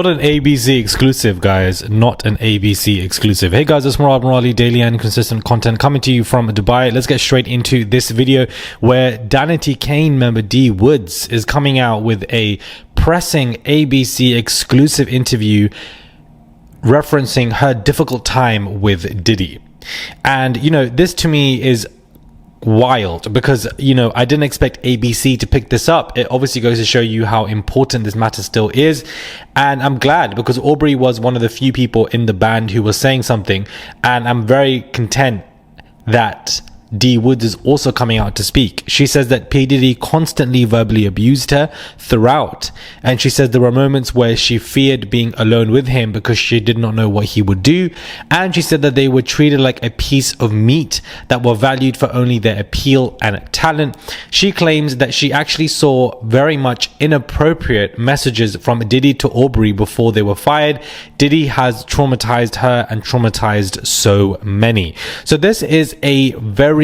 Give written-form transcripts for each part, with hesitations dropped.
Not an ABC exclusive, guys. Not an ABC exclusive. Hey guys, it's Murad Murali, daily and consistent content coming to you from Dubai. Let's get straight into this video where Danity Kane member D Woods is coming out with a pressing ABC exclusive interview referencing her difficult time with Diddy. And this to me is wild because I didn't expect ABC to pick this up. It obviously goes to show you how important this matter still is, and I'm glad because Aubrey was one of the few people in the band who was saying something, and I'm very content that D Woods is also coming out to speak. She says that P. Diddy constantly verbally abused her throughout, and she says there were moments where she feared being alone with him because she did not know what he would do, and she said that they were treated like a piece of meat that were valued for only their appeal and talent. She claims that she actually saw very much inappropriate messages from Diddy to Aubrey before they were fired. Diddy has traumatized her and traumatized so many. So this is a very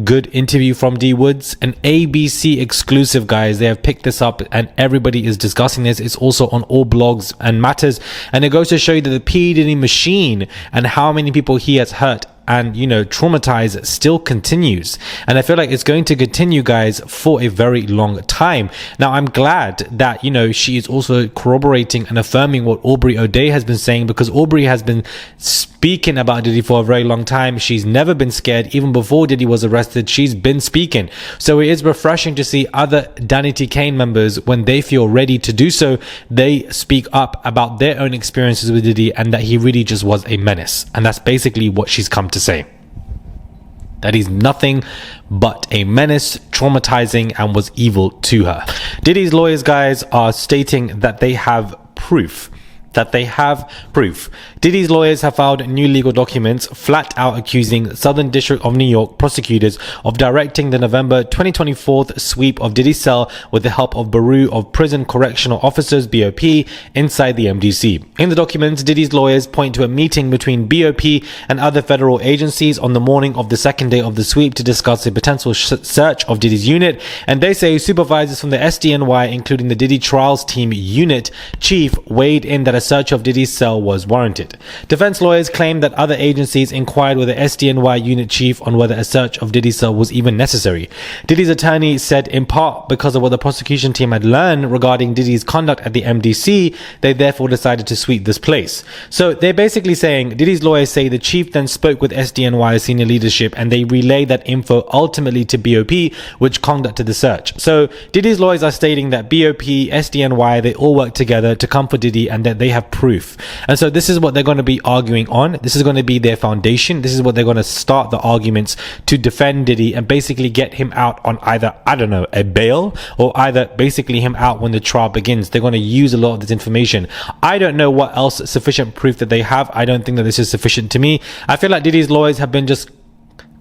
good interview from D Woods, an ABC exclusive, guys. They have picked this up and everybody is discussing this. It's also on all blogs and matters, and it goes to show you that the P. Diddy machine and how many people he has hurt and traumatized still continues, and I feel like it's going to continue, guys, for a very long time. Now I'm glad that she is also corroborating and affirming what Aubrey O'Day has been saying, because Aubrey has been speaking about Diddy for a very long time. She's never been scared. Even before Diddy was arrested, she's been speaking. So it is refreshing to see other Danity Kane members, when they feel ready to do so, they speak up about their own experiences with Diddy and that he really just was a menace. And that's basically what she's come to say, that he's nothing but a menace, traumatizing, and was evil to her. Diddy's lawyers, guys, are stating that they have proof. Diddy's lawyers have filed new legal documents flat out accusing Southern District of New York prosecutors of directing the November 2024 sweep of Diddy's cell with the help of Bureau of Prison Correctional Officers (BOP) inside the MDC. In the documents, Diddy's lawyers point to a meeting between BOP and other federal agencies on the morning of the second day of the sweep to discuss a potential search of Diddy's unit, and they say supervisors from the SDNY, including the Diddy Trials Team unit chief, weighed in that a search of Diddy's cell was warranted. Defense lawyers claim that other agencies inquired with the SDNY unit chief on whether a search of Diddy's cell was even necessary. Diddy's attorney said in part because of what the prosecution team had learned regarding Diddy's conduct at the MDC, they therefore decided to sweep this place. So they're basically saying, Diddy's lawyers say the chief then spoke with SDNY senior leadership and they relayed that info ultimately to BOP, which conducted the search. So Diddy's lawyers are stating that BOP, SDNY, they all work together to come for Diddy and that they have proof. And so this is what they're going to be arguing on. This is going to be their foundation. This is what they're going to start the arguments to defend Diddy and basically get him out on either, I don't know, a bail, or either basically him out when the trial begins. They're going to use a lot of this information. I don't know what else sufficient proof that they have. I don't think that this is sufficient to me. I feel like Diddy's lawyers have been just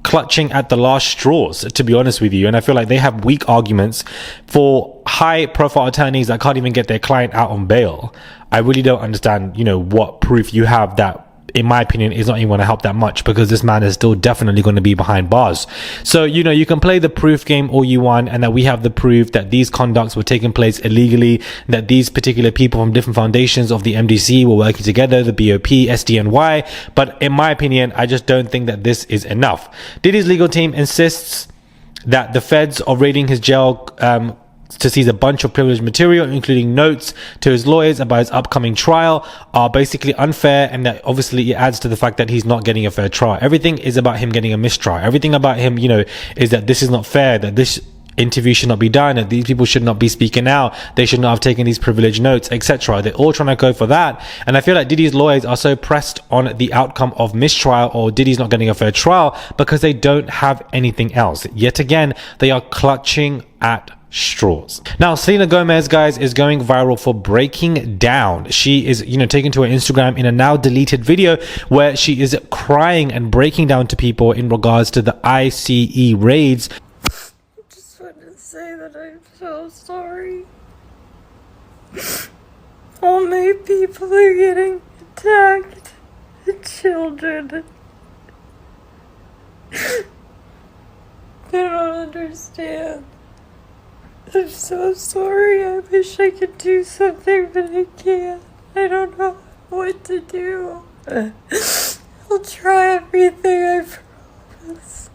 clutching at the last straws, to be honest with you, and I feel like they have weak arguments for high profile attorneys that can't even get their client out on bail. I really don't understand what proof you have that, in my opinion, is not even going to help that much, because this man is still definitely going to be behind bars. So you can play the proof game all you want, and that we have the proof that these conducts were taking place illegally, that these particular people from different foundations of the MDC were working together, the BOP, SDNY, but in my opinion, I just don't think that this is enough. Diddy's legal team insists that the feds are raiding his jail to seize a bunch of privileged material, including notes to his lawyers about his upcoming trial, are basically unfair, and that obviously it adds to the fact that he's not getting a fair trial. Everything is about him getting a mistrial. Everything about him, is that this is not fair, that this interview should not be done, that these people should not be speaking out, they should not have taken these privileged notes, etc. They're all trying to go for that, and I feel like Diddy's lawyers are so pressed on the outcome of mistrial or Diddy's not getting a fair trial because they don't have anything else. Yet again, they are clutching at straws. Now, Selena Gomez, guys, is going viral for breaking down. She is, taken to her Instagram in a now deleted video where she is crying and breaking down to people in regards to the ICE raids. I just wanted to say that I'm so sorry. All my people are getting attacked. The children. They don't understand. I'm so sorry. I wish I could do something, but I can't. I don't know what to do. I'll try everything, I promise.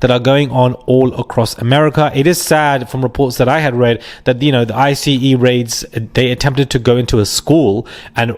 That are going on all across America. It is sad from reports that I had read that, the ICE raids, they attempted to go into a school and,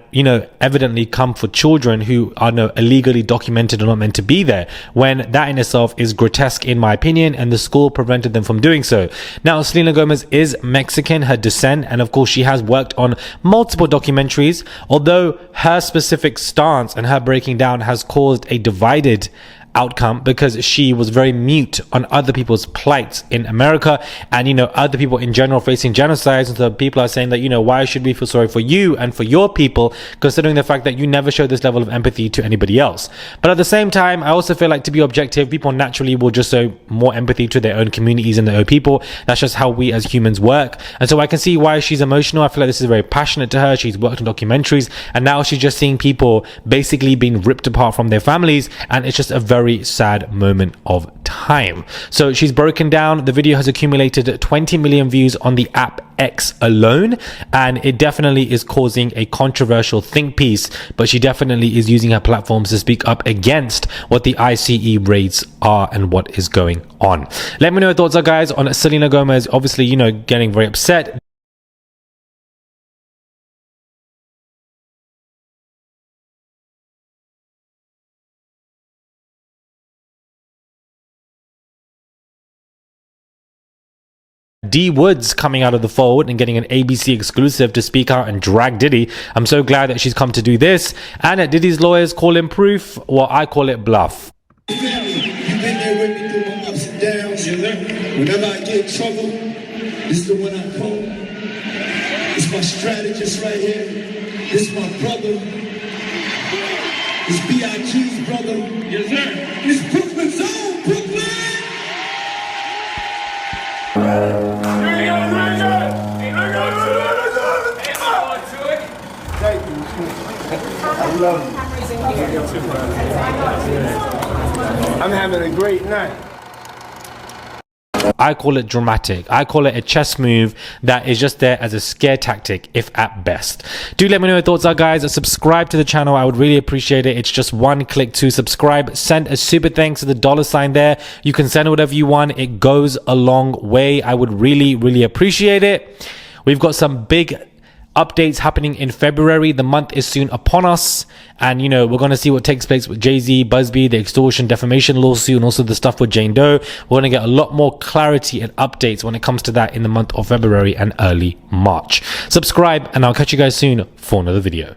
evidently come for children who are illegally documented or not meant to be there, when that in itself is grotesque in my opinion, and the school prevented them from doing so. Now, Selena Gomez is Mexican, her descent, and of course she has worked on multiple documentaries, although her specific stance and her breaking down has caused a divided outcome, because she was very mute on other people's plights in America and other people in general facing genocides. And so people are saying that why should we feel sorry for you and for your people, considering the fact that you never show this level of empathy to anybody else. But at the same time, I also feel like, to be objective, people naturally will just show more empathy to their own communities and their own people. That's just how we as humans work. And so I can see why she's emotional. I feel like this is very passionate to her. She's worked on documentaries and now she's just seeing people basically being ripped apart from their families, and it's just a very sad moment of time. So she's broken down. The video has accumulated 20 million views on the app X alone, and it definitely is causing a controversial think piece, but she definitely is using her platforms to speak up against what the ICE raids are and what is going on. Let me know your thoughts are, guys, on Selena Gomez, obviously getting very upset. D Woods coming out of the fold and getting an ABC exclusive to speak out and drag Diddy. I'm so glad that she's come to do this. And Diddy's lawyers call him proof, well, I call it bluff. You've been there with me through my ups and downs. Whenever I get in trouble, this is the one I call. It's my strategist right here. This is my brother. It's B.I.G's brother. Yes, sir. It's Brooklyn's own Brooklyn. I love you. I'm having a great night. I call it dramatic. I call it a chess move that is just there as a scare tactic, if at best. Do let me know your thoughts are, guys. Subscribe to the channel. I would really appreciate it. It's just one click to subscribe. Send a super thanks to the $sign there. You can send whatever you want. It goes a long way. I would really appreciate it. We've got some big updates happening in February. The month is soon upon us, and we're going to see what takes place with Jay-Z, Busby, the extortion defamation lawsuit, and also the stuff with Jane Doe. We're going to get a lot more clarity and updates when it comes to that in the month of February and early March. Subscribe, and I'll catch you guys soon for another video.